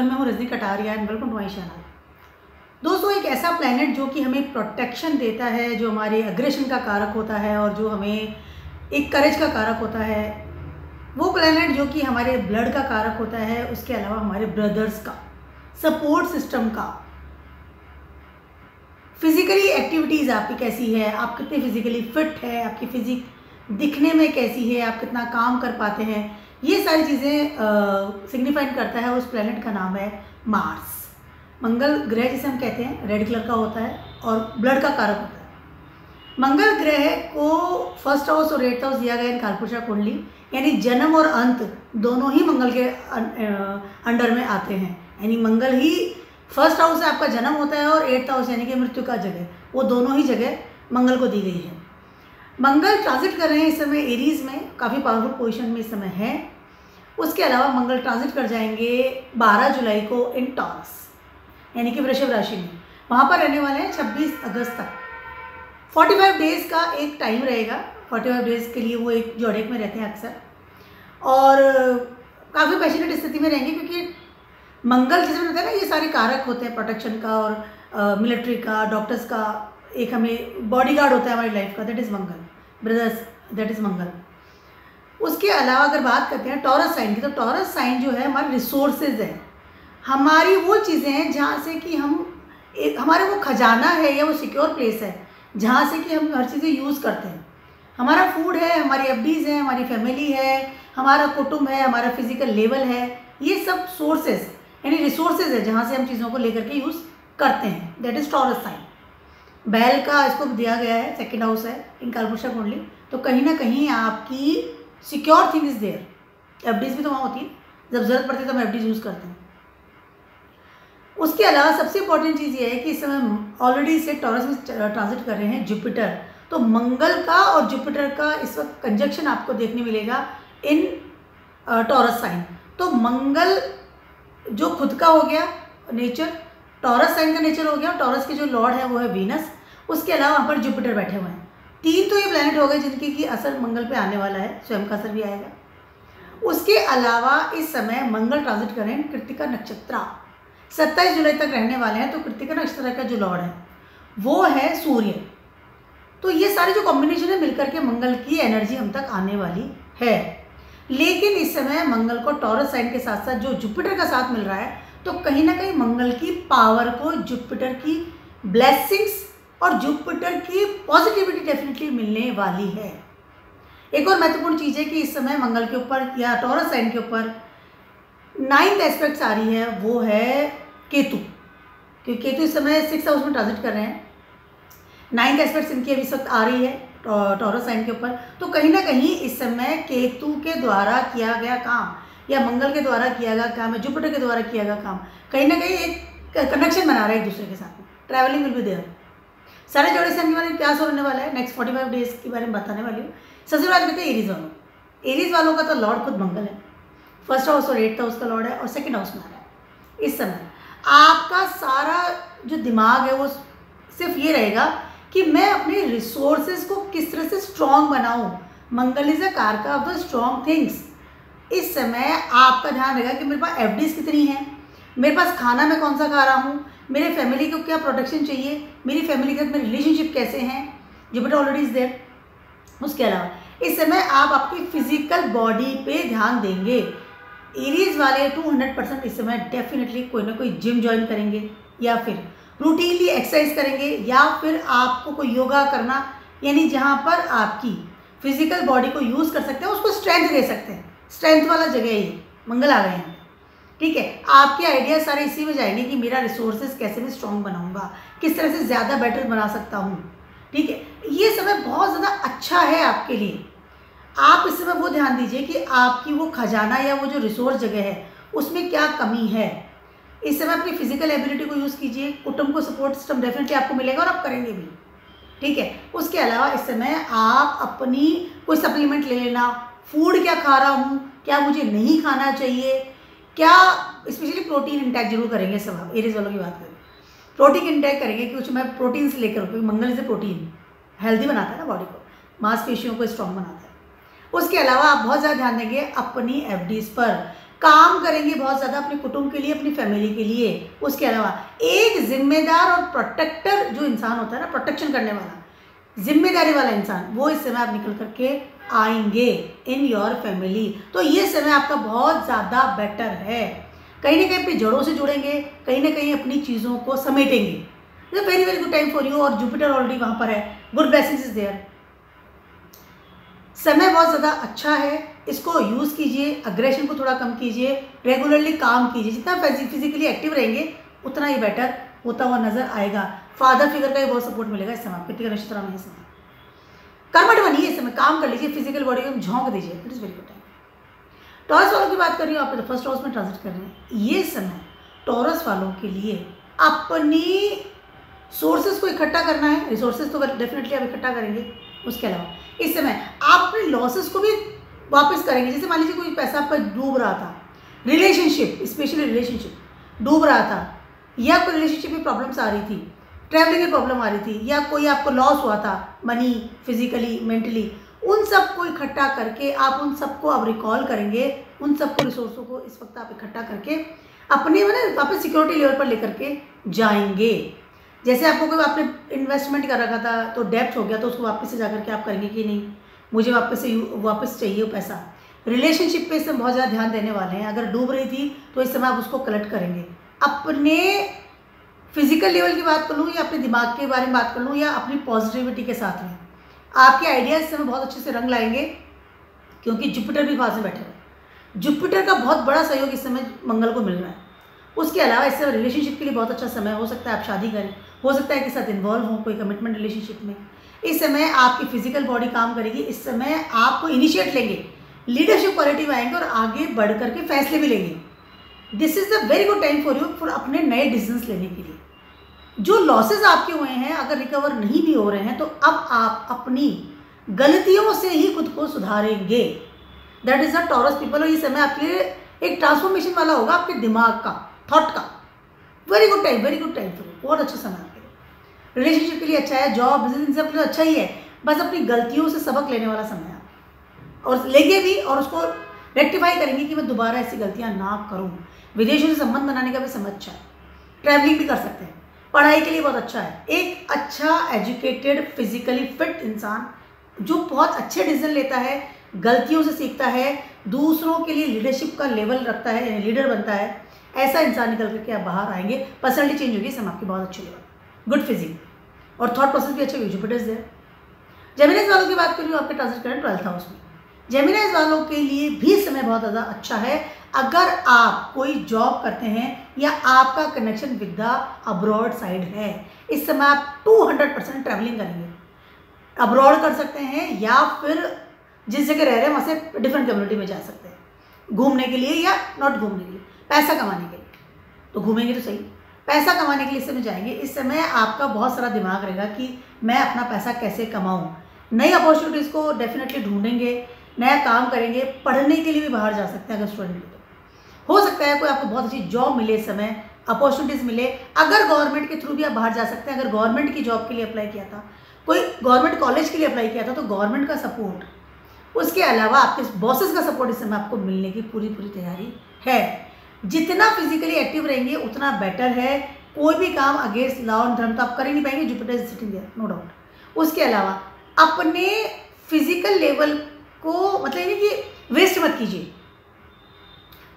मैं हूँ Rajni Kataria and welcome to my channel. दोस्तों, एक ऐसा प्लैनेट जो कि हमें प्रोटेक्शन देता है, जो हमारे अग्रेशन का कारक होता है और जो हमें एक करेज का कारक होता है, वो प्लैनेट जो कि हमारे ब्लड का कारक होता है, उसके अलावा हमारे ब्रदर्स का, सपोर्ट सिस्टम का, फिजिकली एक्टिविटीज़ आपकी कैसी है, आप कितने फिजिकली फिट है, आपकी फिजिक दिखने में कैसी है, आप कितना काम कर पाते हैं, ये सारी चीज़ें सिग्निफाइड करता है। उस प्लैनेट का नाम है मार्स। मंगल ग्रह जिसे हम कहते हैं, रेड कलर का होता है और ब्लड का कारक होता है। मंगल ग्रह को फर्स्ट हाउस और एट्थ हाउस दिया गया इन कालपुरुषा कुंडली, यानी जन्म और अंत दोनों ही मंगल के अंडर में आते हैं। यानी मंगल ही फर्स्ट हाउस से आपका जन्म होता है और एट्थ हाउस यानी कि मृत्यु का जगह, वो दोनों ही जगह मंगल को दी गई है। मंगल ट्रांजिट कर रहे हैं इस समय एरीज में, काफ़ी पावरफुल पोजीशन में इस समय है। उसके अलावा मंगल ट्रांजिट कर जाएंगे 12 जुलाई को इन टॉरस यानी कि वृषभ राशि में, वहाँ पर रहने वाले हैं 26 अगस्त तक। 45 डेज़ का एक टाइम रहेगा। 45 डेज़ के लिए वो एक जोड़ेक में रहते हैं अक्सर, और काफ़ी पैशनेट स्थिति में रहेंगे, क्योंकि मंगल जिसमें होता है ना, ये सारे कारक होते हैं प्रोटेक्शन का और मिलिट्री का, डॉक्टर्स का, एक हमें बॉडीगार्ड होता है हमारी लाइफ का, that is Mangal, brothers, that is Mangal. उसके अलावा अगर बात करते हैं टॉरस साइन की, तो टॉरस साइन जो है हमारे रिसोर्सेज है, हमारी वो चीज़ें हैं जहाँ से कि हमारे वो खजाना है या वो सिक्योर प्लेस है जहाँ से कि हम हर चीज़ें यूज़ करते हैं। हमारा फूड है, हमारी एफडीज़ हैं, हमारी फैमिली है, हमारा कुटुंब है, हमारा फिजिकल लेवल है, ये सब सोर्सेज यानी रिसोर्सेज है जहाँ से हम चीज़ों को लेकर के यूज़ करते हैं, दैट इज़ टॉरस साइन। बैल का इसको दिया गया है, सेकेंड हाउस है इन कालपुरुषा कुंडली, तो कहीं ना कहीं आपकी secure thing is there. FDs भी तो वहाँ होती है, जब ज़रूरत पड़ती है तो हम एफडीज यूज़ करते हैं। उसके अलावा सबसे इंपॉर्टेंट चीज़ ये है कि इस समय ऑलरेडी से टॉरस में ट्रांजिट कर रहे हैं जुपिटर, तो मंगल का और जुपिटर का इस वक्त कंजक्शन आपको देखने मिलेगा इन टॉरस साइन। तो मंगल जो खुद का हो गया नेचर, टॉरस साइन का नेचर हो गया, टॉरस के जो लॉर्ड है वो है वीनस, उसके अलावा वहाँ पर जुपिटर बैठे हुए हैं। 3 तो ये प्लैनेट हो गए जिनकी की असर मंगल पे आने वाला है, स्वयं का असर भी आएगा। उसके अलावा इस समय मंगल ट्रांजिट कर रहे हैं कृत्तिका नक्षत्र, 27 जुलाई तक रहने वाले हैं। तो कृत्तिका नक्षत्र का जो लॉर्ड है वो है सूर्य। तो ये सारे जो कॉम्बिनेशन है मिलकर के मंगल की एनर्जी हम तक आने वाली है। लेकिन इस समय मंगल को टॉरस साइन के साथ साथ जो जुपिटर का साथ मिल रहा है, तो कहीं ना कहीं मंगल की पावर को, जुपिटर की ब्लेसिंग्स और जुपिटर की पॉजिटिविटी डेफिनेटली मिलने वाली है। एक और महत्वपूर्ण चीज़ है कि इस समय मंगल के ऊपर या टॉरस साइन के ऊपर 9th एस्पेक्ट्स आ रही है, वो है केतु, क्योंकि केतु इस समय 6th हाउस में ट्रांजिट कर रहे हैं। 9th एस्पेक्ट्स इनकी अभी इस वक्त आ रही है टॉरस साइन के ऊपर, तो कहीं ना कहीं इस समय केतु के द्वारा किया गया काम या मंगल के द्वारा किया गया काम या जुपिटर के द्वारा किया गया काम कहीं ना कहीं एक कनेक्शन बना रहा है एक दूसरे के साथ में। Travelling will be there. सारे जोड़े से हमारे क्या होने वाला है नेक्स्ट 45 डेज के बारे में बताने वाली हूँ। सबसे बात करते हैं एरीज वालों। एरीज वालों का तो लॉर्ड खुद मंगल है, फर्स्ट हाउस और एट्थ हाउस का लॉर्ड है और सेकेंड हाउस में आ रहा है। इस समय आपका सारा जो दिमाग है वो सिर्फ ये रहेगा कि मैं अपने रिसोर्सेज को किस तरह से स्ट्रॉन्ग बनाऊँ। मंगल इज अ कारक ऑफ द स्ट्रॉन्ग थिंग्स। इस समय आपका ध्यान रहेगा कि मेरे पास एफडीज कितनी हैं, मेरे पास खाना मैं कौन सा खा रहा हूँ, मेरे फैमिली को क्या प्रोटेक्शन चाहिए, मेरी फैमिली के साथ मेरे रिलेशनशिप कैसे हैं, जुपिटर ऑलरेडी इज देयर। उसके अलावा इस समय आप आपकी फिजिकल बॉडी पे ध्यान देंगे। एरीज वाले 200% इस समय डेफिनेटली कोई ना कोई जिम ज्वाइन करेंगे या फिर रूटीनली एक्सरसाइज करेंगे या फिर आपको कोई योगा करना, यानी जहाँ पर आपकी फिजिकल बॉडी को यूज़ कर सकते हैं, उसको स्ट्रेंथ दे सकते हैं। स्ट्रेंथ वाला जगह ये मंगल आ गए हैं, ठीक है। आपके आइडिया सारे इसी में जाएंगे कि मेरा रिसोर्सेज कैसे मैं स्ट्रॉन्ग बनाऊंगा, किस तरह से ज़्यादा बेटर बना सकता हूँ, ठीक है। ये समय बहुत ज़्यादा अच्छा है आपके लिए। आप इस समय वो ध्यान दीजिए कि आपकी वो खजाना या वो जो रिसोर्स जगह है उसमें क्या कमी है। इस समय अपनी फिजिकल एबिलिटी को यूज़ कीजिए, कुटुंब को सपोर्ट सिस्टम डेफिनेटली आपको मिलेगा और आप करेंगे भी, ठीक है। उसके अलावा इस समय आप अपनी कोई सप्लीमेंट ले लेना, फूड क्या खा रहा हूँ, क्या मुझे नहीं खाना चाहिए, क्या स्पेशली प्रोटीन इंटेक जरूर करेंगे। सब आप एरीज वालों की बात करें, प्रोटीन इंटेक करेंगे कि कुछ मैं प्रोटीन से लेकर, क्योंकि मंगल से प्रोटीन हेल्दी बनाता है ना बॉडी को, मांसपेशियों को स्ट्रॉन्ग बनाता है। उसके अलावा आप बहुत ज़्यादा ध्यान देंगे अपनी एफडीज पर। काम करेंगे बहुत ज़्यादा अपने कुटुंब के लिए, अपनी फैमिली के लिए। उसके अलावा एक जिम्मेदार और प्रोटेक्टर जो इंसान होता है ना, प्रोटेक्शन करने वाला, जिम्मेदारी वाला इंसान, वो इस समय आप निकल करके आएंगे इन योर फैमिली। तो ये समय आपका बहुत ज़्यादा बेटर है। कहीं ना कहीं अपनी जड़ों से जुड़ेंगे, कहीं ना कहीं अपनी चीज़ों को समेटेंगे। It's very very good time for you. और जुपिटर ऑलरेडी वहाँ पर है, गुड ब्लेसिंग्स इज देयर। समय बहुत ज़्यादा अच्छा है, इसको यूज़ कीजिए, अग्रेशन को थोड़ा कम कीजिए, रेगुलरली काम कीजिए। जितना फिजिकली एक्टिव रहेंगे उतना ही बेटर होता हुआ नजर आएगा। फादर फिगर का भी बहुत सपोर्ट मिलेगा इस समय, कृतिका नक्षत्र में इस समय। कर्मठ बनिए, इस समय काम कर लीजिए, फिजिकल बॉडी को झोंक दीजिए। It is very good time. Taurus वालों की बात कर रही हूँ, आप फर्स्ट हाउस में ट्रांजिट कर रहे हैं। ये समय टॉरस वालों के लिए अपनी सोर्सेज को इकट्ठा करना है। रिसोर्सेज तो डेफिनेटली आप इकट्ठा करेंगे। उसके अलावा इस समय आप अपने लॉसेस को भी वापस करेंगे। जैसे मान लीजिए कोई पैसा आपका डूब रहा था, रिलेशनशिप, स्पेशली रिलेशनशिप डूब रहा था, या कोई रिलेशनशिप में प्रॉब्लम्स आ रही थी, ट्रैवलिंग में प्रॉब्लम आ रही थी, या कोई आपको लॉस हुआ था मनी, फिजिकली, मेंटली, उन सबको इकट्ठा करके आप उन सबको अब रिकॉल करेंगे। उन सबको रिसोर्सों को इस वक्त आप इकट्ठा करके अपने वापस सिक्योरिटी लेवल पर लेकर के जाएंगे। जैसे आपको कोई आपने इन्वेस्टमेंट कर रखा था तो डेप्ट हो गया, तो उसको वापस से जाकर के आप करेंगे कि नहीं, मुझे वापस चाहिए वो पैसा। रिलेशनशिप पे इस समय बहुत ज़्यादा ध्यान देने वाले हैं। अगर डूब रही थी तो इस समय आप उसको कलेक्ट करेंगे। अपने फिजिकल लेवल की बात कर लूँ या अपने दिमाग के बारे में बात कर लूँ या अपनी पॉजिटिविटी के साथ में, आपके आइडियाज इस समय बहुत अच्छे से रंग लाएंगे, क्योंकि जुपिटर भी पास में बैठे हुए। जुपिटर का बहुत बड़ा सहयोग इस समय मंगल को मिल रहा है। उसके अलावा इस समय रिलेशनशिप के लिए बहुत अच्छा समय हो सकता है। आप शादी करें, हो सकता है कि साथ इन्वॉल्व हो कोई कमिटमेंट रिलेशनशिप में। इस समय आपकी फिजिकल बॉडी काम करेगी। इस समय आपको इनिशिएट लेंगे, लीडरशिप क्वालिटी में आएंगे और आगे बढ़ करके फैसले भी लेंगे। This is a very good time for you for अपने नए डिसीजंस लेने के लिए। जो लॉसेस आपके हुए हैं अगर रिकवर नहीं भी हो रहे हैं तो अब आप अपनी गलतियों से ही खुद को सुधारेंगे। That is the Taurus people. और ये समय आपके लिए एक ट्रांसफॉर्मेशन वाला होगा, आपके दिमाग का, थॉट का। Very good time, very good time for you. बहुत अच्छा समय आपके लिए, रिलेशनशिप के लिए अच्छा है, जॉब बिजनेस सब अच्छा ही है। बस अपनी गलतियों से सबक लेने वाला समय है, और लेंगे भी और उसको रेक्टिफाई करेंगे कि मैं दोबारा ऐसी गलतियां ना करूं। विदेशों से संबंध बनाने का भी समय अच्छा है, ट्रैवलिंग भी कर सकते हैं, पढ़ाई के लिए बहुत अच्छा है। एक अच्छा एजुकेटेड फिजिकली फिट इंसान जो बहुत अच्छे डिसीजन लेता है, गलतियों से सीखता है, दूसरों के लिए लीडरशिप का लेवल रखता है, यानी लीडर बनता है, ऐसा इंसान निकल करके आप बाहर आएंगे। पर्सनैलिटी चेंज होगी, समय आपकी बहुत अच्छी लेवल, गुड फिजिक और थॉट प्रोसेस भी अच्छा होगी। Jupiter is there. जेमिनीज वालों की बात करूँ, आपके ट्रांजिट करें 12th हाउस में। जेमिनीज वालों के लिए भी समय बहुत ज़्यादा अच्छा है। अगर आप कोई जॉब करते हैं या आपका connection with the abroad side है, इस समय आप 200% ट्रैवलिंग करेंगे। अब्रॉड कर सकते हैं या फिर जिस जगह रह रहे हैं वहाँ से डिफरेंट कम्युनिटी में जा सकते हैं घूमने के लिए या नॉट घूमने के लिए, पैसा कमाने के लिए। तो घूमेंगे तो सही, पैसा कमाने के लिए इस समय जाएंगे। इस समय आपका बहुत सारा दिमाग रहेगा कि मैं अपना पैसा कैसे कमाऊँ। नई अपॉर्चुनिटीज़ को डेफिनेटली ढूंढेंगे, नया काम करेंगे। पढ़ने के लिए भी बाहर जा सकते हैं अगर स्टूडेंट हो सकता है कोई आपको बहुत अच्छी जॉब मिले, इस समय अपॉर्चुनिटीज़ मिले। अगर गवर्नमेंट के थ्रू भी आप बाहर जा सकते हैं। अगर गवर्नमेंट की जॉब के लिए अप्लाई किया था, कोई गवर्नमेंट कॉलेज के लिए अप्लाई किया था, तो गवर्नमेंट का सपोर्ट, उसके अलावा आपके बॉसेस का सपोर्ट इस समय आपको मिलने की पूरी तैयारी है। जितना फिजिकली एक्टिव रहेंगे उतना बेटर है। कोई भी काम अगेंस्ट लॉ एंड धर्म तो आप कर ही नहीं पाएंगे, Jupiter is sitting there, no doubt. उसके अलावा अपने फिजिकल लेवल को मतलब ये नहीं कि वेस्ट मत कीजिए।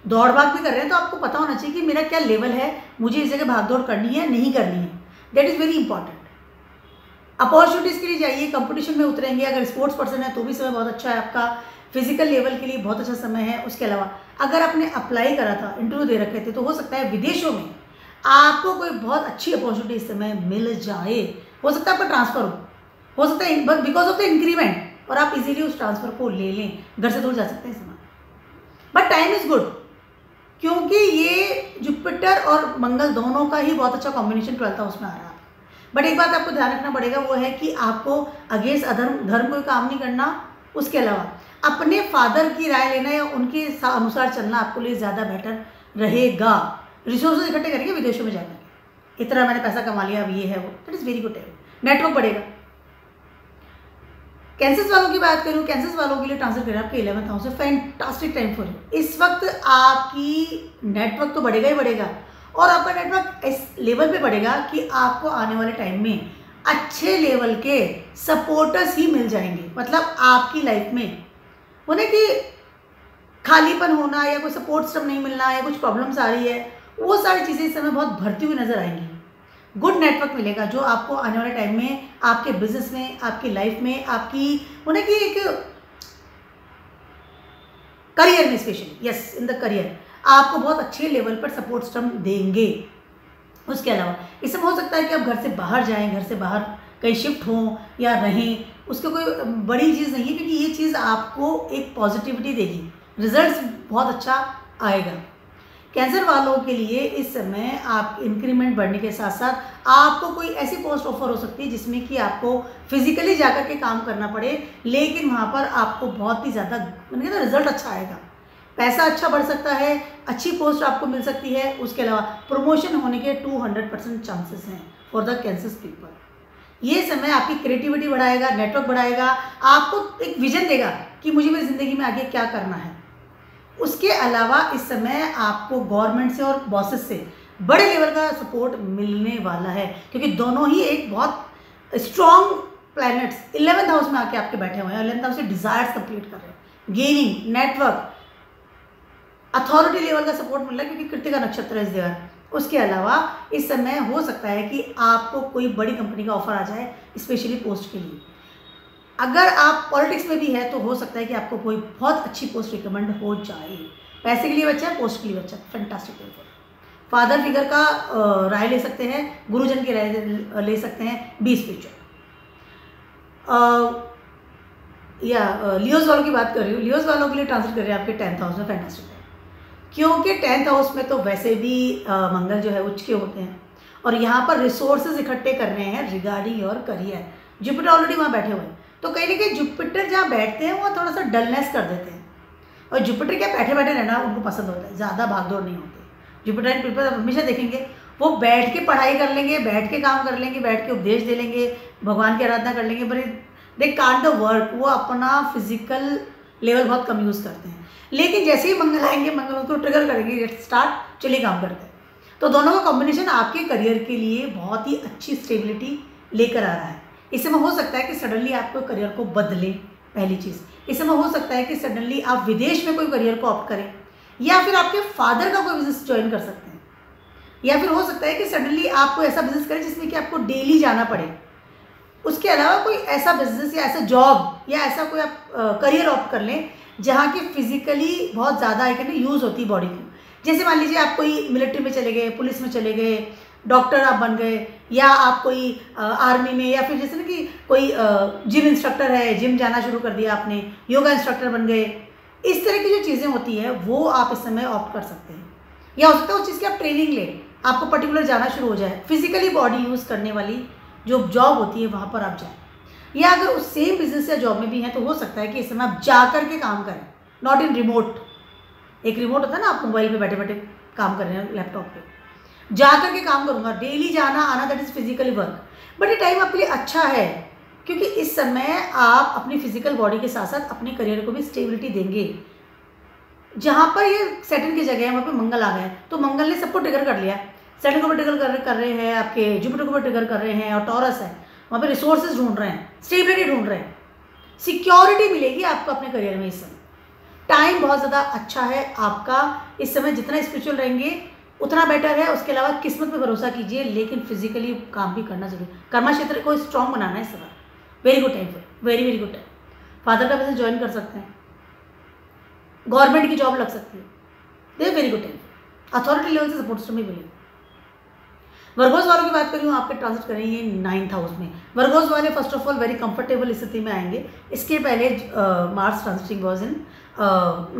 दौड़ भाग भी कर रहे हैं तो आपको पता होना चाहिए कि मेरा क्या लेवल है, मुझे इस जगह भाग दौड़ करनी है नहीं करनी है। That is very important. Opportunities के लिए जाइए, कंपटीशन में उतरेंगे। अगर स्पोर्ट्स पर्सन है तो भी समय बहुत अच्छा है आपका, फिजिकल लेवल के लिए बहुत अच्छा समय है। उसके अलावा अगर आपने अप्लाई करा था, इंटरव्यू दे रखे थे, तो हो सकता है विदेशों में आपको कोई बहुत अच्छी अपॉर्चुनिटी इस समय मिल जाए। हो सकता है आपका ट्रांसफर हो सकता है बिकॉज ऑफ द इंक्रीमेंट, और आप इजीली उस ट्रांसफर को ले लें, घर से दूर जा सकते हैं इस समय। बट टाइम इज गुड, क्योंकि ये जुपिटर और मंगल दोनों का ही बहुत अच्छा कॉम्बिनेशन 12th हाउस में आ रहा है। बट एक बात आपको ध्यान रखना पड़ेगा, वो है कि आपको अगेंस्ट धर्म कोई काम नहीं करना। उसके अलावा अपने फादर की राय लेना या उनके अनुसार चलना आपको लिए ज़्यादा बेटर रहेगा। रिसोर्सेज इकट्ठे करेंगे विदेशों में जाकर, इतना मैंने पैसा कमा लिया, अब ये है वो, that is very good time. Network बढ़ेगा। कैंसर वालों की बात करूँ, कैंसर वालों के लिए ट्रांसफर करें आपके 11th हाउस से, फैंटास्टिक टाइम फॉर यू। इस वक्त आपकी नेटवर्क तो बढ़ेगा ही बढ़ेगा, और आपका नेटवर्क इस लेवल पे बढ़ेगा कि आपको आने वाले टाइम में अच्छे लेवल के सपोर्टर्स ही मिल जाएंगे। मतलब आपकी लाइफ में उन्हें कि खालीपन होना या कोई सपोर्ट सिस्टम नहीं मिलना या कुछ प्रॉब्लम्स आ रही है, वो सारी चीज़ें इस समय बहुत भरती हुई नजर आएंगी। गुड नेटवर्क मिलेगा जो आपको आने वाले टाइम में आपके बिजनेस में, आपकी लाइफ में, आपकी उन्हें कि एक करियर में, specially yes in the career, आपको बहुत अच्छे लेवल पर सपोर्ट सिस्टम देंगे। उसके अलावा इसमें हो सकता है कि आप घर से बाहर जाएं, घर से बाहर कहीं शिफ्ट हों या रहें, उसकी कोई बड़ी चीज़ नहीं है, क्योंकि ये चीज़ आपको एक पॉजिटिविटी देगी, रिजल्ट्स बहुत अच्छा आएगा। कैंसर वालों के लिए इस समय आप इंक्रीमेंट बढ़ने के साथ साथ आपको कोई ऐसी पोस्ट ऑफर हो सकती है जिसमें कि आपको फिजिकली जाकर के काम करना पड़े, लेकिन वहाँ पर आपको बहुत ही ज़्यादा मैंने कहा रिजल्ट अच्छा आएगा, पैसा अच्छा बढ़ सकता है, अच्छी पोस्ट आपको मिल सकती है। उसके अलावा प्रमोशन होने के 200% चांसेस हैं फॉर द कैंसर पीपल। ये समय आपकी क्रिएटिविटी बढ़ाएगा, नेटवर्क बढ़ाएगा, आपको एक विजन देगा कि मुझे मेरी ज़िंदगी में आगे क्या करना है। उसके अलावा इस समय आपको गवर्नमेंट से और बॉसेस से बड़े लेवल का सपोर्ट मिलने वाला है, क्योंकि दोनों ही एक बहुत स्ट्रॉन्ग प्लैनेट्स 11th हाउस में आके आपके बैठे हुए हैं। 11th हाउस से डिजायर्स कंप्लीट कर रहे हैं, गेनिंग, नेटवर्क, अथॉरिटी लेवल का सपोर्ट मिल रहा है, क्योंकि कृतिका नक्षत्र इस देयर। उसके अलावा इस समय हो सकता है कि आपको कोई बड़ी कंपनी का ऑफर आ जाए, स्पेशली पोस्ट के लिए। अगर आप पॉलिटिक्स में भी है तो हो सकता है कि आपको कोई बहुत अच्छी पोस्ट रिकमेंड हो जाए। पैसे के लिए बच्चा है, पोस्ट के लिए बच्चा है, फैंटास्टिक टाइम। फादर फिगर का राय ले सकते हैं, गुरुजन की राय ले सकते हैं, बी स्पिरिचुअल। या लियोज वालों की बात कर रही हूँ, लियोज वालों के लिए ट्रांसफर कर रहे हैं आपके 10th हाउस में, फैंटास्टिक है, क्योंकि 10th हाउस में तो वैसे भी मंगल जो है उच्च के होते हैं, और यहाँ पर रिसोर्सेज इकट्ठे कर रहे हैं regarding your career. Jupiter already वहाँ बैठे हुए हैं, तो कहीं ना कहीं जुपिटर जहाँ बैठते हैं वो थोड़ा सा डलनेस कर देते हैं, और जुपिटर क्या बैठे बैठे रहना उनको पसंद होता है, ज़्यादा भागदौड़ नहीं होती। जुपिटर एंड प्रिपेयर हमेशा देखेंगे वो बैठ के पढ़ाई कर लेंगे, बैठ के काम कर लेंगे, बैठ के उपदेश दे लेंगे, भगवान की आराधना कर लेंगे, पर दे कांट द वर्क, वो अपना फिजिकल लेवल बहुत कम यूज़ करते हैं। लेकिन जैसे ही मंगल आएंगे, मंगल उसको ट्रिगर करेंगे, गेट स्टार्ट, चलिए काम करते हैं। तो दोनों का कॉम्बिनेशन आपके करियर के लिए बहुत ही अच्छी स्टेबिलिटी लेकर आ रहा है। इस समय हो सकता है कि सडनली आपको करियर को बदलें, पहली चीज़। इस समय हो सकता है कि सडनली आप विदेश में कोई करियर को ऑप्ट करें, या फिर आपके फादर का कोई बिजनेस ज्वाइन कर सकते हैं, या फिर हो सकता है कि सडनली आप कोई ऐसा बिजनेस करें जिसमें कि आपको डेली जाना पड़े। उसके अलावा कोई ऐसा बिजनेस या ऐसा जॉब या ऐसा कोई आप करियर ऑप्ट कर लें जहाँ की फिजिकली बहुत ज़्यादा आई कैन यूज़ होती है बॉडी की। जैसे मान लीजिए आप कोई मिलिट्री में चले गए, पुलिस में चले गए, डॉक्टर आप बन गए, या आप कोई आर्मी में, या फिर जैसे ना कि कोई जिम इंस्ट्रक्टर है, जिम जाना शुरू कर दिया आपने, योगा इंस्ट्रक्टर बन गए। इस तरह की जो चीज़ें होती हैं वो आप इस समय ऑप्ट कर सकते हैं। या हो सकता है उस चीज़ की आप ट्रेनिंग लें, आपको पर्टिकुलर जाना शुरू हो जाए, फिजिकली बॉडी यूज़ करने वाली जो जॉब होती है वहाँ पर आप जाएँ। या अगर उस सेम बिजनेस या जॉब में भी हैं तो हो सकता है कि इस समय आप जा कर के काम करें, नॉट इन रिमोट। एक रिमोट होता है ना, आप मोबाइल पे बैठे बैठे काम कर रहे हैं, लैपटॉप पे जा कर के काम करूँगा, डेली जाना आना, that is physically work. But ये टाइम आपके लिए अच्छा है, क्योंकि इस समय आप अपनी फिजिकल बॉडी के साथ साथ अपने करियर को भी स्टेबिलिटी देंगे। जहाँ पर ये सेटन की जगह है वहाँ पर मंगल आ गया है, तो मंगल ने सबको ट्रिगर कर लिया। सेटन को भी ट्रिगर कर रहे हैं, आपके जुपिटर को भी ट्रिगर कर रहे हैं, और टॉरस है वहाँ पे रिसोर्सेज ढूंढ रहे हैं, स्टेबिलिटी ढूंढ रहे हैं, सिक्योरिटी मिलेगी आपको अपने करियर में। इस समय टाइम बहुत ज़्यादा अच्छा है आपका। इस समय जितना स्पिरिचुअल रहेंगे उतना बेटर है। उसके अलावा किस्मत पे भरोसा कीजिए, लेकिन फिजिकली काम भी करना जरूरी। कर्मा क्षेत्र को स्ट्रॉन्ग बनाना है इस समय। Very good time, very very good time. Father का बिजनेस ज्वाइन कर सकते हैं, गवर्नमेंट की जॉब लग सकती है, they very good time. Authority level से सपोर्ट सिस्टम भी मिलेगा। वर्गोस वालों की बात करूँ, आपके ट्रांजिट करेंगे 9th हाउस में। वर्गोस वाले first of all very comfortable स्थिति में आएंगे। इसके पहले Mars transiting was in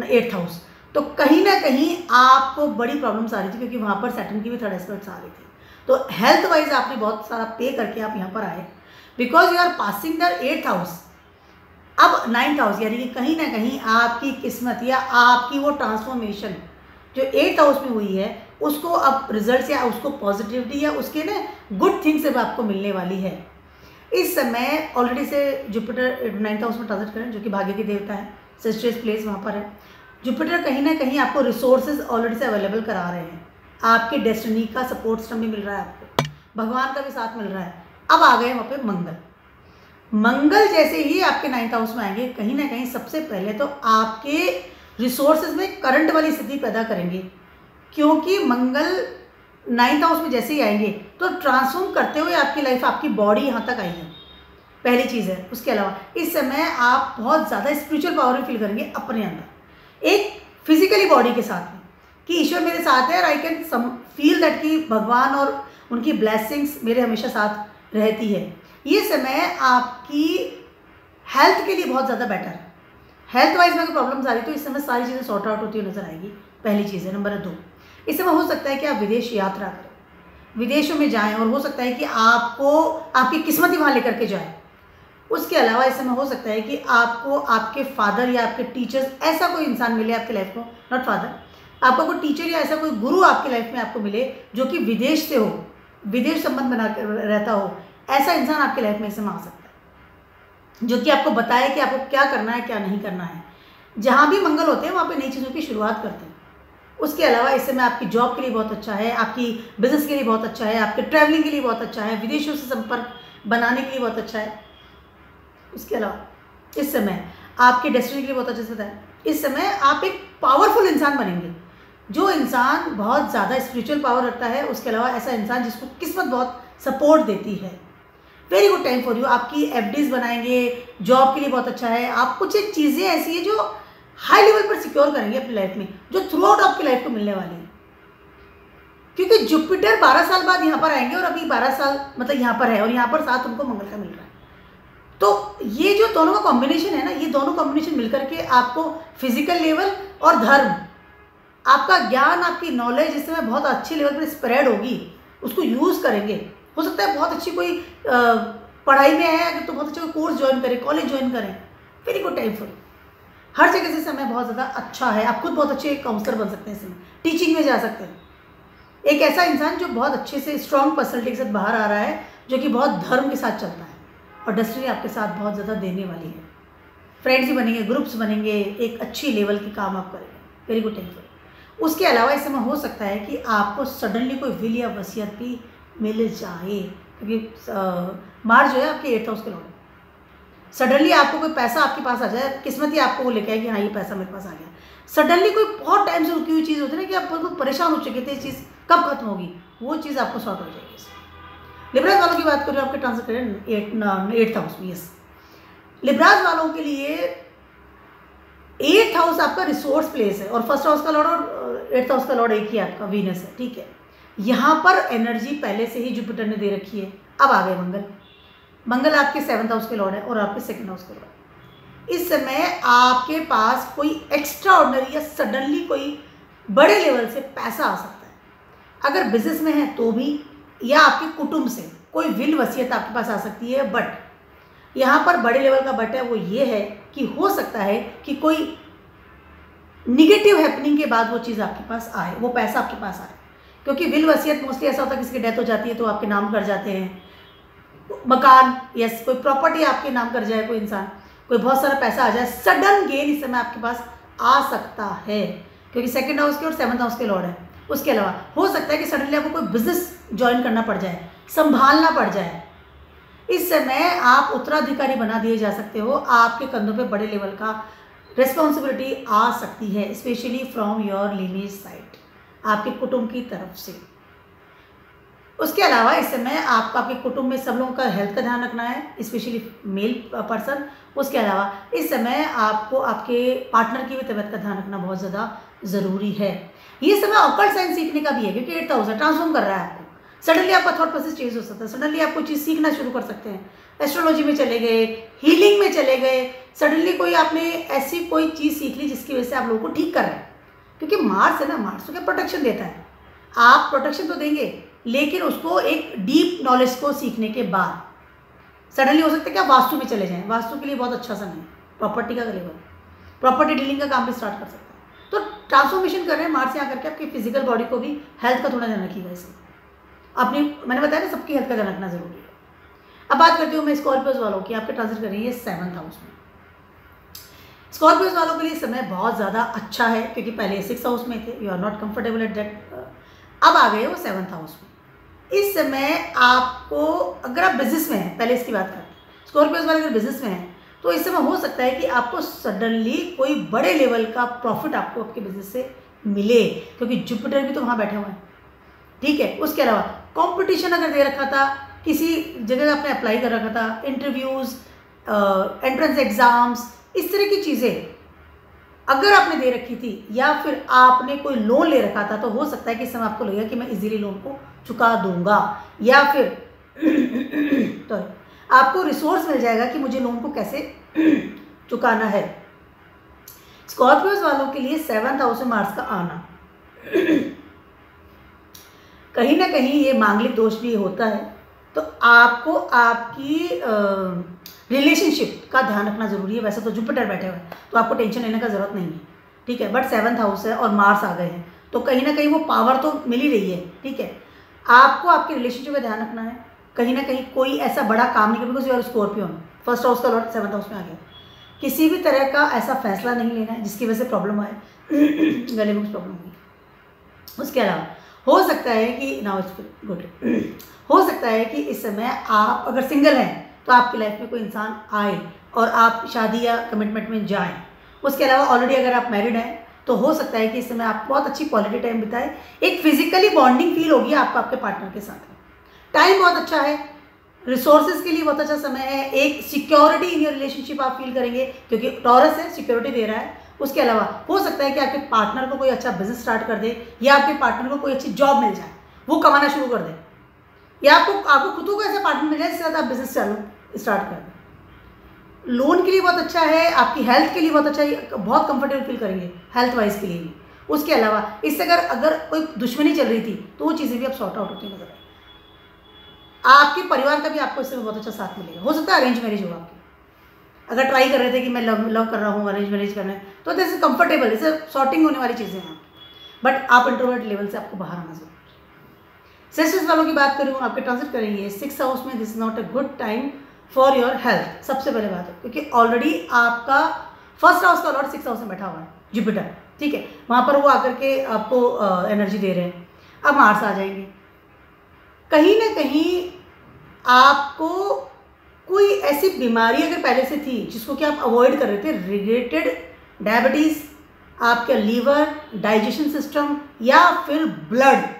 8th house, तो कहीं ना कहीं आपको बड़ी प्रॉब्लम्स आ रही थी, क्योंकि वहाँ पर सैटर्न की भी थर्ड एस्पेक्ट्स आ रही थी। तो हेल्थ वाइज आपने बहुत सारा पे करके आप यहाँ पर आए, because you are passing the 8th house. अब 9th हाउस, यानी कि कहीं ना कहीं आपकी किस्मत या आपकी वो ट्रांसफॉर्मेशन जो 8th हाउस में हुई है, उसको अब रिजल्ट्स या उसको पॉजिटिविटी या उसके ना गुड थिंग्स अब आपको मिलने वाली है। इस समय ऑलरेडी से जुपिटर 9th हाउस में ट्रांजिट करें, जो कि भाग्य के देवता है, सेस्ट्रियस प्लेस वहाँ पर है। जुपिटर कहीं ना कहीं आपको रिसोर्सेज ऑलरेडी से अवेलेबल करा रहे हैं, आपके डेस्टिनी का सपोर्ट सिस्टम भी मिल रहा है, आपको भगवान का भी साथ मिल रहा है। अब आ गए वहाँ पे मंगल। मंगल जैसे ही आपके 9th हाउस में आएंगे, कहीं ना कहीं सबसे पहले तो आपके रिसोर्सेज में करंट वाली स्थिति पैदा करेंगे, क्योंकि मंगल 9th हाउस में जैसे ही आएंगे तो ट्रांसफॉर्म करते हुए आपकी लाइफ, आपकी बॉडी यहाँ तक आई है, पहली चीज़ है। उसके अलावा इस समय आप बहुत ज़्यादा स्पिरिचुअल पावर फील करेंगे अपने अंदर, एक फिजिकली बॉडी के साथ में, कि ईश्वर मेरे साथ है और आई कैन फील दैट कि भगवान और उनकी ब्लेसिंग्स मेरे हमेशा साथ रहती है। ये समय आपकी हेल्थ के लिए बहुत ज़्यादा बेटर है। हेल्थ वाइज में अगर प्रॉब्लम्स आ रही तो इस समय सारी चीज़ें सॉर्ट आउट होती हुई नजर आएगी, पहली चीज़ है। नंबर 2, इस समय हो सकता है कि आप विदेश यात्रा करें, विदेशों में जाएं, और हो सकता है कि आपको आपकी किस्मत ही वहाँ लेकर के जाए। उसके अलावा इस समय हो सकता है कि आपको आपके फादर या आपके टीचर्स, ऐसा कोई इंसान मिले आपके लाइफ को, नॉट फादर, आपका कोई टीचर या ऐसा कोई गुरु आपकी लाइफ में आपको मिले जो कि विदेश से हो, विदेश संबंध बना कर रहता हो, ऐसा इंसान आपकी लाइफ में इस समय आ सकता है, जो कि आपको बताए कि आपको क्या करना है क्या नहीं करना है। जहाँ भी मंगल होते हैं वहाँ पे नई चीज़ों की शुरुआत करते हैं। उसके अलावा इस समय आपकी जॉब के लिए बहुत अच्छा है, आपकी बिजनेस के लिए बहुत अच्छा है, आपके ट्रैवलिंग के लिए बहुत अच्छा है, विदेशों से संपर्क बनाने के लिए बहुत अच्छा है। उसके अलावा इस समय आपके डेस्टिनी के लिए बहुत अच्छा है। इस समय आप एक पावरफुल इंसान बनेंगे, जो इंसान बहुत ज़्यादा स्पिरिचुअल पावर रखता है। उसके अलावा ऐसा इंसान जिसको किस्मत बहुत सपोर्ट देती है। Very good time for you. आपकी एफडीज बनाएंगे, जॉब के लिए बहुत अच्छा है। आप कुछ एक चीज़ें ऐसी है जो हाई लेवल पर सिक्योर करेंगे अपनी लाइफ में, जो थ्रू आउट आपकी लाइफ को मिलने वाली है, क्योंकि जुपिटर 12 साल बाद यहाँ पर आएंगे और अभी 12 साल मतलब यहाँ पर है, और यहाँ पर साथ उनको मंगल का मिल रहा है। तो ये जो दोनों का कॉम्बिनेशन है ना, ये दोनों कॉम्बिनेशन मिलकर के आपको फिजिकल लेवल और धर्म, आपका ज्ञान, आपकी नॉलेज इस समय बहुत अच्छे लेवल पर स्प्रेड होगी, उसको यूज़ करेंगे। हो सकता है बहुत अच्छी कोई पढ़ाई में है अगर तो बहुत अच्छा कोई कोर्स ज्वाइन करें, कॉलेज ज्वाइन करें। वेरी गुड टाइम फॉर, हर जगह से समय बहुत ज़्यादा अच्छा है। आप खुद बहुत अच्छे काउंसलर बन सकते हैं, इसमें टीचिंग में जा सकते हैं। एक ऐसा इंसान जो बहुत अच्छे से स्ट्रॉन्ग पर्सनैलिटी के साथ बाहर आ रहा है, जो कि बहुत धर्म के साथ चलता है, और डेस्टिनी आपके साथ बहुत ज़्यादा देने वाली है। फ्रेंड्स भी बनेंगे, ग्रुप्स बनेंगे, एक अच्छी लेवल के काम आप करेंगे। Very good time for. उसके अलावा इस समय हो सकता है कि आपको सडनली कोई विल या वसीयत भी मिल जाए, क्योंकि मार्च जो है आपके 8th हाउस के लॉर्ड, सडनली आपको कोई पैसा आपके पास आ जाए, किस्मत ही आपको वो लेके आए कि हाँ ये पैसा मेरे पास आ गया। सडनली कोई बहुत टाइम से रुकी हुई चीज़ होती है ना, कि आप बहुत परेशान हो चुके थे, ये चीज़ कब खत्म होगी, वो चीज़ आपको सॉर्ट हो जाएगी। लिब्राज वालों की बात करें, आपके ट्रांसफर करें 8th हाउस में। यस, लिब्राज वालों के लिए 8th हाउस आपका रिसोर्स प्लेस है, और 1st हाउस का लॉर्ड और 8th हाउस का लॉर्ड एक ही आपका वीनस है, ठीक है। यहाँ पर एनर्जी पहले से ही जुपिटर ने दे रखी है। अब आ गए मंगल। मंगल आपके 7th हाउस के लॉर्ड है और आपके 2nd हाउस के लॉर्ड। इस समय आपके पास कोई एक्स्ट्रा ऑर्डिनरी या सडनली कोई बड़े लेवल से पैसा आ सकता है। अगर बिजनेस में है तो भी, या आपके कुटुंब से कोई विल वसीयत आपके पास आ सकती है। बट यहाँ पर बड़े लेवल का बट है, वो ये है कि हो सकता है कि कोई निगेटिव हैपनिंग के बाद वो चीज़ आपके पास आए, वो पैसा आपके पास आए। क्योंकि विल वसीयत मोस्टली ऐसा होता है, किसी की डेथ हो जाती है तो आपके नाम कर जाते हैं, मकान, यस, कोई प्रॉपर्टी आपके नाम कर जाए, कोई इंसान, कोई बहुत सारा पैसा आ जाए, सडन गेन इस समय आपके पास आ सकता है, क्योंकि 2nd हाउस के और 7th हाउस के लॉर्ड है। उसके अलावा हो सकता है कि सडनली आपको कोई बिजनेस ज्वाइन करना पड़ जाए, संभालना पड़ जाए। इस समय आप उत्तराधिकारी बना दिए जा सकते हो, आपके कंधों पे बड़े लेवल का रिस्पॉन्सिबिलिटी आ सकती है, specially from your lineage side, आपके कुटुंब की तरफ से। उसके अलावा इस समय आपको आपके कुटुंब में सब लोगों का हेल्थ का ध्यान रखना है, स्पेशली मेल पर्सन। उसके अलावा इस समय आपको आपके पार्टनर की भी तबीयत का ध्यान रखना बहुत ज़्यादा ज़रूरी है। ये समय ऑकल्ट साइंस सीखने का भी है, क्योंकि 8th हाउस ट्रांसफॉर्म कर रहा है आपको। सडनली आपका थॉट प्रोसेस चेंज हो सकता है, सडनली आप कोई चीज़ सीखना शुरू कर सकते हैं, एस्ट्रोलॉजी में चले गए, हीलिंग में चले गए, सडनली कोई आपने ऐसी कोई चीज़ सीख ली जिसकी वजह से आप लोगों को ठीक कर रहे हैं। क्योंकि मार्स है ना, मार्स तो क्या प्रोटेक्शन देता है, आप प्रोटेक्शन तो देंगे, लेकिन उसको एक डीप नॉलेज को सीखने के बाद सडनली हो सकता है कि आप वास्तु में चले जाएं। वास्तु के लिए बहुत अच्छा समय है, प्रॉपर्टी का लेवल, प्रॉपर्टी डीलिंग का काम भी स्टार्ट कर सकते हैं। तो ट्रांसफॉर्मेशन कर रहे हैं मार्स यहाँ करके, आपकी फिजिकल बॉडी को भी हेल्थ का थोड़ा ध्यान रखिएगा। इसे अपनी, मैंने बताया ना, सबकी हेल्थ का ध्यान रखना जरूरी है। अब बात करती हूँ मैं स्कॉर्पियोज वालों की। आपके ट्रांजिट कर रही है 7th हाउस में। स्कॉर्पियोज वालों के लिए समय बहुत ज़्यादा अच्छा है, क्योंकि पहले 6th हाउस में थे, you are not comfortable at that, अब आ गए वो 7th हाउस में। इस समय आपको, अगर आप बिजनेस में हैं, पहले इसकी बात करते हैं, स्कॉर्पियोज वाले अगर बिजनेस में हैं तो इस समय हो सकता है कि आपको सडनली कोई बड़े लेवल का प्रॉफिट आपको आपके बिजनेस से मिले, क्योंकि जुपिटर भी तो वहाँ बैठे हुए हैं, ठीक है। उसके अलावा कंपटीशन अगर दे रखा था, किसी जगह आपने अप्लाई कर रखा था, इंटरव्यूज़, एंट्रेंस एग्ज़ाम्स, इस तरह की चीज़ें अगर आपने दे रखी थी, या फिर आपने कोई लोन ले रखा था, तो हो सकता है कि इस समय आपको लगेगा कि मैं इजीली लोन को चुका दूंगा, या फिर तो आपको रिसोर्स मिल जाएगा कि मुझे लोन को कैसे चुकाना है। स्कॉर्पियोज वालों के लिए 7th हाउस में मार्स का आना कहीं ना कहीं ये मांगलिक दोष भी होता है, तो आपको आपकी रिलेशनशिप का ध्यान रखना जरूरी है। वैसे तो जुपिटर बैठे हुए हैं तो आपको टेंशन लेने का ज़रूरत नहीं है, ठीक है, बट 7th हाउस है और मार्स आ गए हैं, तो कहीं ना कहीं वो पावर तो मिल ही रही है, ठीक है। आपको आपके रिलेशनशिप का ध्यान रखना है, कहीं ना कहीं कोई ऐसा बड़ा काम नहीं, because you are Scorpio, 1st house का लॉर्ड 7th हाउस में आ गया। किसी भी तरह का ऐसा फैसला नहीं लेना है जिसकी वजह से प्रॉब्लम आए, गले में कुछ प्रॉब्लम होगी। उसके अलावा हो सकता है कि नाउ इट्स गुड, हो सकता है कि इस समय आप अगर सिंगल हैं तो आपकी लाइफ में कोई इंसान आए और आप शादी या कमिटमेंट में जाएं। उसके अलावा ऑलरेडी अगर आप मैरिड हैं तो हो सकता है कि इस समय आप बहुत अच्छी क्वालिटी टाइम बिताएं, एक फिजिकली बॉन्डिंग फील होगी आपको आपके पार्टनर के साथ। टाइम बहुत अच्छा है, रिसोर्सेज के लिए बहुत अच्छा समय है, एक सिक्योरिटी इन योर रिलेशनशिप आप फील करेंगे, क्योंकि टॉरस है, सिक्योरिटी दे रहा है। उसके अलावा हो सकता है कि आपके पार्टनर को कोई अच्छा बिजनेस स्टार्ट कर दे, या आपके पार्टनर को कोई अच्छी जॉब मिल जाए, वो कमाना शुरू कर दे, या आपको खुद को ऐसा पार्टनर मिल जाए जिसके साथ आप बिजनेस स्टार्ट कर दें। लोन के लिए बहुत अच्छा है, आपकी हेल्थ के लिए बहुत अच्छा है, बहुत कंफर्टेबल फील करेंगे हेल्थ वाइज के लिए भी। उसके अलावा इससे अगर कोई दुश्मनी चल रही थी तो वो चीज़ें भी अब सॉर्ट आउट होती नजर आए। आपके परिवार का भी आपको इससे बहुत अच्छा साथ मिलेगा। हो सकता है अरेंज मैरिज होगा आपकी, अगर ट्राई कर रहे थे कि मैं लव कर रहा हूँ, अरेंज मैरिज करना है, तो दिस इज कंफर्टेबल, इसे सॉर्टिंग होने वाली चीज़ें हैं आपकी, बट आप इंट्रोवर्ट लेवल से आपको बाहर आना जरूरी है। सिस्टर्स वालों की बात करूँ, आपके ट्रांजिट करेंगे 6th हाउस में, this is not a good time for your health. सबसे पहले बात है, क्योंकि ऑलरेडी आपका 1st हाउस का लॉर्ड 6th हाउस में बैठा हुआ है, जुपिटर, ठीक है, वहाँ पर वो आकर के आपको एनर्जी दे रहे हैं। अब मार्स आ जाएंगे, कहीं ना कहीं आपको कोई ऐसी बीमारी अगर पहले से थी जिसको कि आप अवॉइड कर रहे थे, रिलेटेड डायबिटीज़, आपका लीवर, डाइजेशन सिस्टम, या फिर ब्लड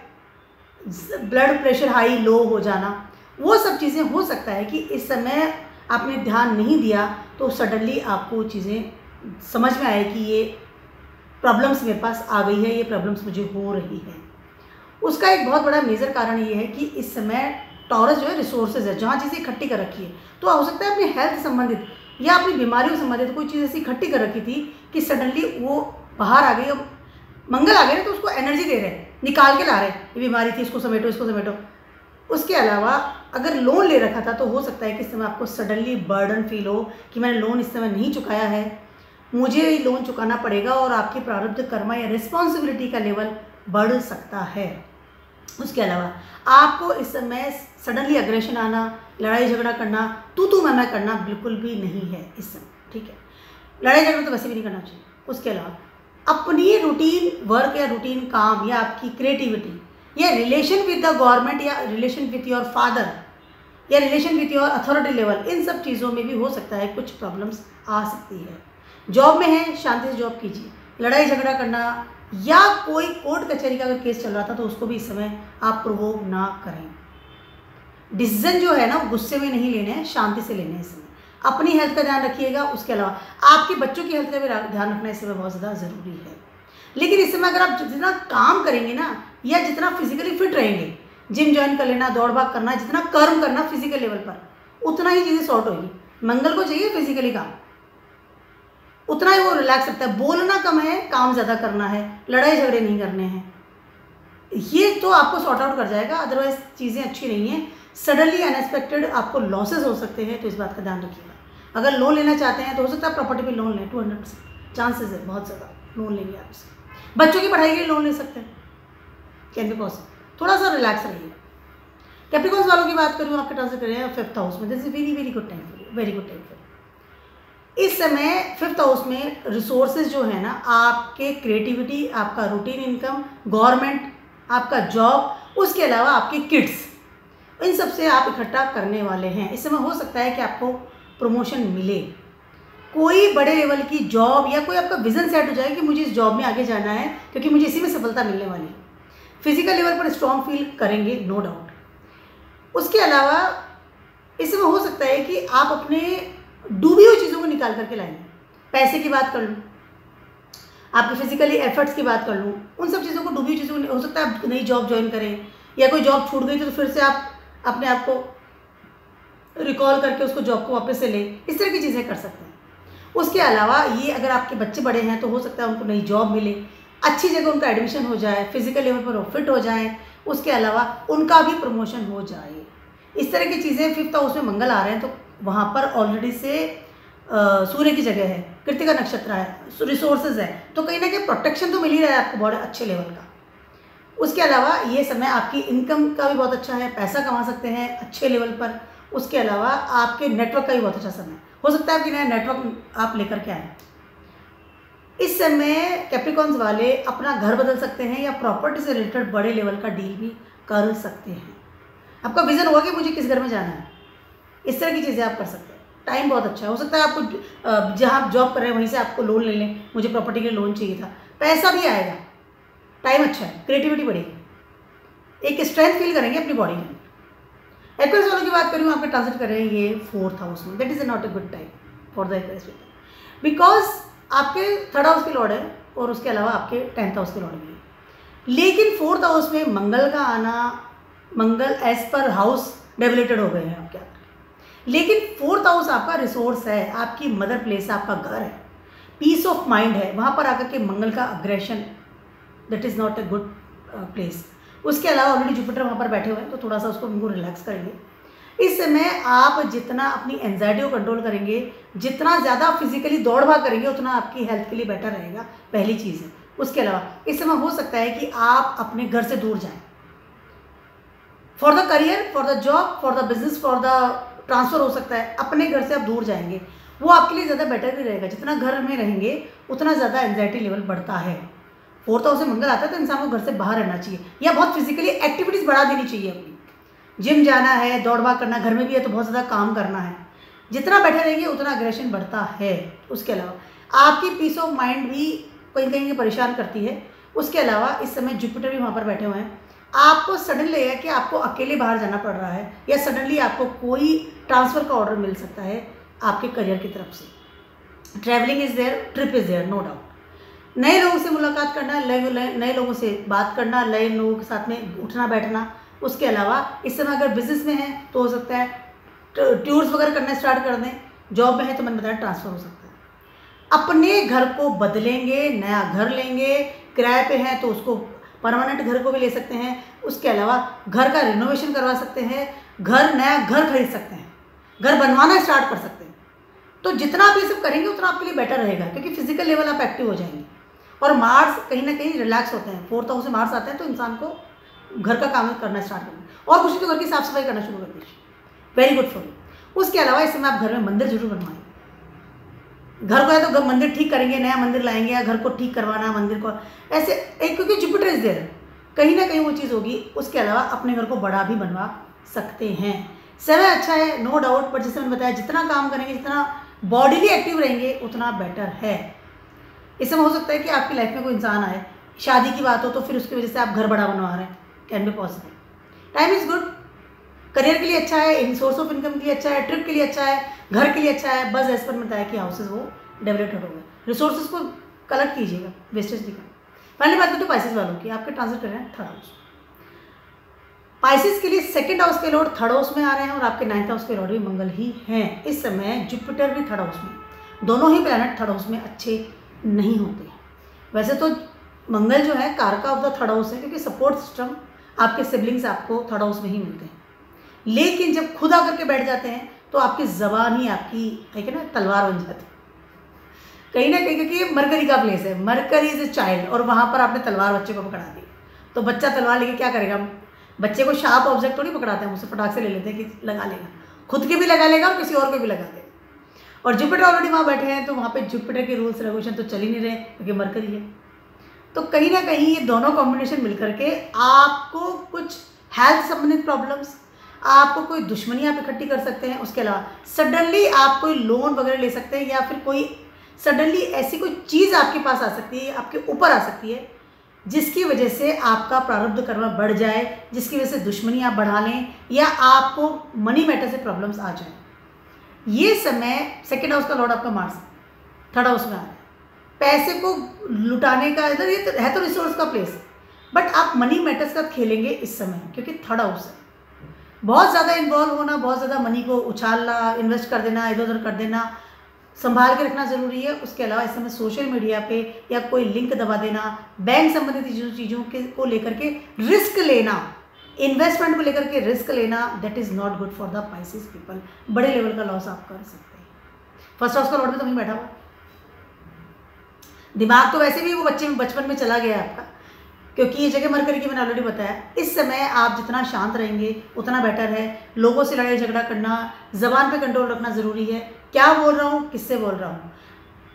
प्रेशर हाई लो हो जाना, वो सब चीज़ें हो सकता है कि इस समय आपने ध्यान नहीं दिया तो सडनली आपको चीज़ें समझ में आए कि ये प्रॉब्लम्स मेरे पास आ गई है, ये प्रॉब्लम्स मुझे हो रही है। उसका एक बहुत बड़ा मेजर कारण ये है कि इस समय टॉरस जो है रिसोर्सेज है, जहाँ चीज़ें इकट्ठी कर रखी है, तो हो सकता है अपनी हेल्थ संबंधित या अपनी बीमारियों से संबंधित कोई चीज़ ऐसी इकट्ठी कर रखी थी कि सडनली वो बाहर आ गई। मंगल आ गए ना, तो उसको एनर्जी दे रहे हैं, निकाल के ला रहे हैं, ये बीमारी थी, इसको समेटो, इसको समेटो। उसके अलावा अगर लोन ले रखा था तो हो सकता है कि इस समय आपको सडनली बर्डन फील हो कि मैंने लोन इस समय नहीं चुकाया है, मुझे लोन चुकाना पड़ेगा, और आपकी प्रारब्ध कर्मा या रिस्पॉन्सिबिलिटी का लेवल बढ़ सकता है। उसके अलावा आपको इस समय सडनली अग्रेशन आना, लड़ाई झगड़ा करना, तू मैं करना बिल्कुल भी नहीं है इस समय, ठीक है। लड़ाई झगड़ा तो वैसे भी नहीं करना चाहिए। उसके अलावा अपनी रूटीन वर्क या रूटीन काम या आपकी क्रिएटिविटी या रिलेशन विद द गवर्नमेंट या रिलेशन विथ योर फादर या relation with your authority level, इन सब चीज़ों में भी हो सकता है कुछ प्रॉब्लम्स आ सकती है। जॉब में है, शांति से जॉब कीजिए। लड़ाई झगड़ा करना या कोई कोर्ट कचहरी का अगर केस चल रहा था तो उसको भी इस समय आप प्रोवोक ना करें। डिसीजन जो है ना वो गुस्से में नहीं लेने हैं, शांति से लेने हैं इस समय। अपनी हेल्थ का ध्यान रखिएगा। उसके अलावा आपके बच्चों की हेल्थ का भी ध्यान रखना इस समय बहुत ज़्यादा ज़रूरी है। लेकिन इस समय अगर आप जितना काम करेंगे ना या जितना फिजिकली फिट रहेंगे, जिम ज्वाइन कर लेना, दौड़ भाग करना, जितना कर्म करना फिजिकल लेवल पर, उतना ही चीज़ें सॉर्ट होगी। मंगल को चाहिए फिजिकली काम, उतना ही वो रिलैक्स रखता है। बोलना कम है, काम ज़्यादा करना है, लड़ाई झगड़े नहीं करने हैं, ये तो आपको सॉर्ट आउट कर जाएगा। अदरवाइज चीज़ें अच्छी नहीं हैं। सडनली अनएक्सपेक्टेड आपको लॉसेस हो सकते हैं, तो इस बात का ध्यान रखिएगा। अगर लोन लेना चाहते हैं तो हो सकता है प्रॉपर्टी पे लोन लें, 200% चांसेस है, बहुत ज़्यादा लोन लेंगे आपसे। बच्चों की पढ़ाई के लिए लोन ले सकते हैं, कैन बी पॉसिबल। थोड़ा सा रिलैक्स रहिएगा। कैप्रिकॉन्स वालों की बात करूँ, आपके ट्रांजिट कर रहे हैं 5th हाउस में, this is very very good time for you, very good time for you. इस समय 5th हाउस में रिसोर्सेज जो है ना, आपके क्रिएटिविटी, आपका रूटीन इनकम, गवर्नमेंट, आपका जॉब, उसके अलावा आपके किड्स, इन सब से आप इकट्ठा करने वाले हैं। इस समय हो सकता है कि आपको प्रमोशन मिले, कोई बड़े लेवल की जॉब, या कोई आपका विजन सेट हो जाए कि मुझे इस जॉब में आगे जाना है क्योंकि मुझे इसी में सफलता मिलने वाली है। फिजिकल लेवल पर स्ट्रॉन्ग फील करेंगे, नो डाउट। उसके अलावा इस समय हो सकता है कि आप अपने डूबी हुई चीज़ों को निकाल करके लाएंगे। पैसे की बात कर लूँ, आपके फिजिकली एफर्ट्स की बात कर लूँ, उन सब चीज़ों को, डूबी हुई चीज़ों को, हो सकता है आप नई जॉब ज्वाइन करें, या कोई जॉब छूट गई तो फिर से आप अपने आप को रिकॉल करके उसको जॉब को वापस से लें, इस तरह की चीज़ें कर सकते हैं। उसके अलावा ये, अगर आपके बच्चे बड़े हैं तो हो सकता है उनको नई जॉब मिले, अच्छी जगह उनका एडमिशन हो जाए, फिजिकल लेवल पर वो फिट हो जाए, उसके अलावा उनका भी प्रमोशन हो जाए। इस तरह की चीज़ें 5th हाउस में मंगल आ रहे हैं तो वहाँ पर ऑलरेडी से सूर्य की जगह है, कृतिका नक्षत्र है, रिसोर्सेज है, तो कहीं ना कहीं प्रोटेक्शन तो मिल ही रहा है आपको बहुत अच्छे लेवल का। उसके अलावा ये समय आपकी इनकम का भी बहुत अच्छा है, पैसा कमा सकते हैं अच्छे लेवल पर। उसके अलावा आपके नेटवर्क का भी बहुत अच्छा समय हो सकता है कि नया नेटवर्क आप लेकर के आए। इस समय कैप्रिकॉन्स वाले अपना घर बदल सकते हैं या प्रॉपर्टी से रिलेटेड बड़े लेवल का डील भी कर सकते हैं। आपका विजन होगा कि मुझे किस घर में जाना है, इस तरह की चीज़ें आप कर सकते हैं। टाइम बहुत अच्छा है, हो सकता है आपको जहाँ आप जॉब कर रहे हैं वहीं से आपको लोन ले लें, मुझे प्रॉपर्टी के लिए लोन चाहिए था, पैसा भी आएगा, टाइम अच्छा है, क्रिएटिविटी बढ़ेगी, एक स्ट्रेंथ फील करेंगे अपनी बॉडी में। एक्वेरियस वालों की बात करूँ, आपके ट्रांजिट कर रहे हैं ये 4th हाउस में, that is not a good time for the Aquarius people, because आपके 3rd हाउस के लॉर्ड है और उसके अलावा आपके 10th हाउस के लॉर्ड भी है। लेकिन 4th हाउस में मंगल का आना, मंगल एज पर हाउस डेबिलेटेड हो गए हैं आपके यहाँ, लेकिन 4th हाउस आपका रिसोर्स है, आपकी मदर प्लेस, आपका घर है, पीस ऑफ माइंड है, वहाँ पर आकर के मंगल का aggression, that is not a good place. उसके अलावा ऑलरेडी जुपिटर वहाँ पर बैठे हुए हैं तो थोड़ा सा उसको उनको रिलैक्स करेंगे। इस समय आप जितना अपनी एंजाइटी को कंट्रोल करेंगे, जितना ज़्यादा फिजिकली दौड़ भाग करेंगे, उतना आपकी हेल्थ के लिए बेटर रहेगा, पहली चीज़ है। उसके अलावा इस समय हो सकता है कि आप अपने घर से दूर जाएं, for the career, for the job, for the business, for the transfer हो सकता है, अपने घर से आप दूर जाएंगे, वो आपके लिए ज़्यादा बेटर भी रहेगा। जितना घर में रहेंगे उतना ज़्यादा एंजाइटी लेवल बढ़ता है। 4th हाउस से मंगल आता है तो इंसान को घर से बाहर रहना चाहिए, या बहुत फिजिकली एक्टिविटीज़ बढ़ा देनी चाहिए अपनी, जिम जाना है, दौड़ भाग करना, घर में भी है तो बहुत ज़्यादा काम करना है, जितना बैठे रहेंगे उतना अग्रेशन बढ़ता है। उसके अलावा आपकी पीस ऑफ माइंड भी कहीं कहीं परेशान करती है। उसके अलावा इस समय जुपिटर भी वहाँ पर बैठे हुए हैं, आपको सडनली है कि आपको अकेले बाहर जाना पड़ रहा है, या सडनली आपको कोई ट्रांसफ़र का ऑर्डर मिल सकता है आपके करियर की तरफ से। Travelling is there, trip is there, no doubt. नए लोगों से मुलाकात करना, नए लोगों से बात करना, नए लोगों के साथ में उठना बैठना। उसके अलावा इस समय अगर बिजनेस में है तो हो सकता है टूर्स वगैरह करना स्टार्ट कर दें, जॉब में है तो मैंने बताया ट्रांसफ़र हो सकता है। अपने घर को बदलेंगे, नया घर लेंगे, किराए पे हैं तो उसको परमानेंट घर को भी ले सकते हैं। उसके अलावा घर का रिनोवेशन करवा सकते हैं, नया घर खरीद सकते हैं, घर बनवाना स्टार्ट कर सकते हैं। तो जितना आप ये सब करेंगे उतना आपके लिए बेटर रहेगा, क्योंकि फिजिकल लेवल आप एक्टिव हो जाएंगे। और मार्स कहीं ना कहीं रिलैक्स होते हैं, 4th हाउस से मार्स आते हैं तो इंसान को घर का काम करना स्टार्ट करना, और कुछ तो घर की साफ सफाई करना शुरू कर दीजिए, वेरी गुड फॉर यू। उसके अलावा इस समय आप घर में मंदिर जरूर बनवाएंगे, घर को है तो मंदिर ठीक करेंगे, नया मंदिर लाएंगे, या घर को ठीक करवाना मंदिर को ऐसे एक, क्योंकि जुपिटर इज देयर, कहीं ना कहीं वो चीज़ होगी। उसके अलावा अपने घर को बड़ा भी बनवा सकते हैं। समय अच्छा है, नो डाउट, बट जैसे मैंने बताया जितना काम करेंगे, जितना बॉडीली एक्टिव रहेंगे उतना बेटर है। इस समय हो सकता है कि आपकी लाइफ में कोई इंसान आए, शादी की बात हो तो फिर उसकी वजह से आप घर बड़ा बनवा रहे हैं, can be possible. Time is good, career के लिए अच्छा है, इन सोर्स ऑफ इनकम के लिए अच्छा है, ट्रिप के लिए अच्छा है, घर के लिए अच्छा है। बस एज पर बताया कि हाउसेज वो डेवलप्ड हो गए, रिसोर्सेज को कलेक्ट कीजिएगा, वेस्टेज नहीं करना। पहली बात तो पाइसेस वालों की, आपके ट्रांसफर कर रहे हैं 3rd हाउस। पाइसेस के लिए 2nd हाउस के लॉर्ड 3rd हाउस में आ रहे हैं और आपके 9th हाउस के लॉर्ड भी मंगल ही हैं। इस समय जुपिटर भी 3rd हाउस में, दोनों ही प्लैनेट 3rd हाउस में अच्छे नहीं होते हैं। वैसे तो मंगल जो है कारका ऑफ द 3rd हाउस है, क्योंकि सपोर्ट सिस्टम आपके सिबलिंग्स आपको 3rd हाउस में ही मिलते हैं। लेकिन जब खुद आकर के बैठ जाते हैं तो आपकी ज़बान ही आपकी है कि ना तलवार बन जाती है कहीं ना कहीं, क्योंकि ये मरकरी का प्लेस है, मरकरी इज ए चाइल्ड, और वहाँ पर आपने तलवार बच्चे को पकड़ा दी तो बच्चा तलवार लेके क्या करेगा, बच्चे को शार्प ऑब्जेक्ट थोड़ी पकड़ाते हैं, मुझसे फटाक से ले लेते हैं कि लगा लेगा, खुद के भी लगा लेगा और किसी और को भी लगा देगा। और जुपिटर ऑलरेडी वहाँ बैठे हैं, तो वहाँ पे जुपिटर के रूल्स रेगुलेशन तो चल ही नहीं रहे क्योंकि मरकरी है। तो कहीं ना कहीं ये दोनों कॉम्बिनेशन मिलकर के आपको कुछ हेल्थ संबंधित प्रॉब्लम्स, आपको कोई दुश्मनी आप इकट्ठी कर सकते हैं। उसके अलावा सडनली आप कोई लोन वगैरह ले सकते हैं, या फिर कोई सडनली ऐसी कोई चीज़ आपके पास आ सकती है, आपके ऊपर आ सकती है, जिसकी वजह से आपका प्रारब्ध कर्म बढ़ जाए, जिसकी वजह से दुश्मनी आप बढ़ा लें, या आपको मनी मैटर से प्रॉब्लम्स आ जाए। ये समय सेकेंड हाउस का लॉर्ड आपका मार्स थर्ड हाउस में आ रहा है, पैसे को लुटाने का, इधर ये तो है तो रिसोर्स का प्लेस, बट आप मनी मैटर्स का खेलेंगे इस समय क्योंकि थर्ड हाउस है। बहुत ज़्यादा इन्वॉल्व होना, बहुत ज़्यादा मनी को उछालना, इन्वेस्ट कर देना, इधर उधर कर देना, संभाल के रखना ज़रूरी है। उसके अलावा इस समय सोशल मीडिया पे या कोई लिंक दबा देना, बैंक संबंधित चीज़ों को लेकर के रिस्क लेना, इन्वेस्टमेंट को लेकर के रिस्क लेना, that is not good for the Pisces people. बड़े लेवल का लॉस आप कर सकते हैं। फर्स्ट हाउस का लॉर्ड भी तो वहीं बैठा हुआ, दिमाग तो वैसे भी वो बचपन में चला गया आपका, क्योंकि ये जगह मरकरी की मैंने ऑलरेडी बताया। इस समय आप जितना शांत रहेंगे उतना बेटर है। लोगों से लड़ाई झगड़ा करना, ज़बान पे कंट्रोल रखना ज़रूरी है। क्या बोल रहा हूँ, किससे बोल रहा हूँ,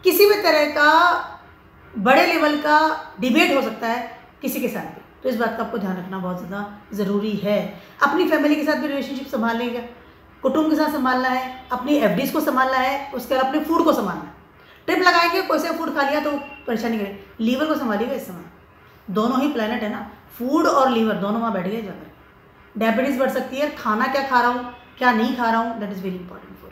किसी भी तरह का बड़े लेवल का डिबेट हो सकता है किसी के साथ भी, तो इस बात का आपको ध्यान रखना बहुत ज़्यादा ज़रूरी है। अपनी फैमिली के साथ भी रिलेशनशिप संभालेगा, कुटुंब के साथ संभालना है, अपनी एफडीज़ को संभालना है, उसके अलावा अपने फूड को संभालना है। ट्रिप लगाएंगे, कोई से फूड खा लिया तो परेशानी करें, लीवर को संभालिएगा इस समय। दोनों ही प्लेनेट है ना, फूड और लीवर दोनों वहाँ बैठ गए जाकर। डायबिटीज़ बढ़ सकती है, खाना क्या खा रहा हूँ क्या नहीं खा रहा हूँ, that is very important for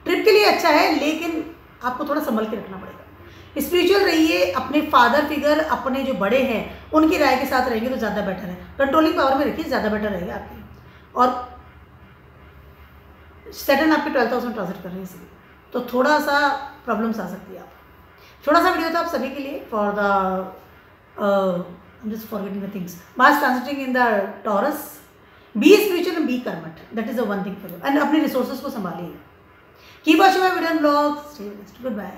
trip के लिए। अच्छा है, लेकिन आपको थोड़ा संभल के रखना पड़ेगा। स्पिरिचुअल रहिए, अपने फादर फिगर, अपने जो बड़े हैं उनकी राय के साथ रहेंगे तो ज़्यादा बेटर है। कंट्रोलिंग पावर में रखिए, ज़्यादा बेटर रहेगा आपके लिए। और सैटर्न आपके 12th हाउस में ट्रांजिट कर रहे हैं, इसलिए तो थोड़ा सा प्रॉब्लम्स आ सकती है आप। छोटा सा वीडियो था आप सभी के लिए for the I'm just forgetting the things. Mars transiting in the Taurus. Be spiritual and be karmat. That is the one thing for you. And अपने resources को संभालिए. Keep watching my video and vlogs. Stay blessed. Goodbye.